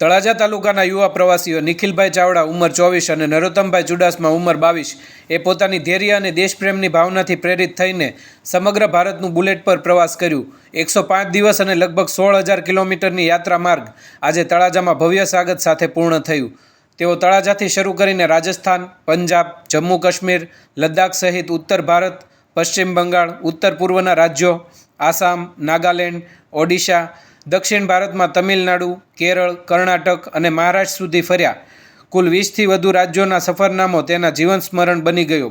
તળાજા તાલુકાના યુવા પ્રવાસીઓ નિખિલભાઈ ચાવડા ઉંમર 24 અને નરોત્તમભાઈ ચુડાસમા ઉંમર 22 એ પોતાની ધૈર્ય અને દેશપ્રેમની ભાવનાથી પ્રેરિત થઈને સમગ્ર ભારતનું બુલેટ પર પ્રવાસ કર્યું। 105 દિવસ અને લગભગ 16,000 કિલોમીટરની યાત્રા માર્ગ આજે તળાજામાં ભવ્ય સ્વાગત સાથે પૂર્ણ થયું। તેઓ તળાજાથી શરૂ કરીને રાજસ્થાન, પંજાબ, જમ્મુ કાશ્મીર, લદ્દાખ સહિત ઉત્તર ભારત, પશ્ચિમ બંગાળ, ઉત્તર પૂર્વના રાજ્યો, આસામ, નાગાલેન્ડ, ઓડિશા, દક્ષિણ ભારતમાં તમિલનાડુ, કેરળ, કર્ણાટક અને મહારાષ્ટ્ર સુધી ફર્યા। કુલ 20થી વધુ રાજ્યોના સફરનામો તેના જીવન સ્મરણ બની ગયો।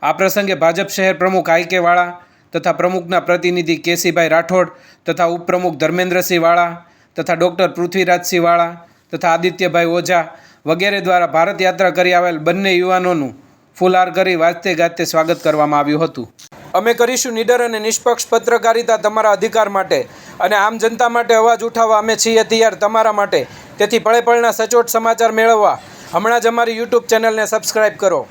આ પ્રસંગે ભાજપ શહેર પ્રમુખ આઈ.કે. વાળા તથા પ્રમુખના પ્રતિનિધિ કેસીભાઈ રાઠોડ તથા ઉપપ્રમુખ ધર્મેન્દ્રસિંહ વાળા તથા ડૉક્ટર પૃથ્વીરાજસિંહ વાળા તથા આદિત્યભાઈ ઓઝા વગેરે દ્વારા ભારત યાત્રા કરી આવેલ બંને યુવાનોનું ફૂલહાર કરી વાજતે ગાજતે સ્વાગત કરવામાં આવ્યું હતું। અમે કરીશું નિડર અને નિષ્પક્ષ પત્રકારિતા તમારા અધિકાર માટે અને આમ જનતા માટે અવાજ ઉઠાવવા અમે છીએ તૈયાર તમારા માટે। તેથી પળે પળના સચોટ સમાચાર મેળવવા હમણાં જ અમારી યુટ્યુબ ચેનલને સબસ્ક્રાઈબ કરો।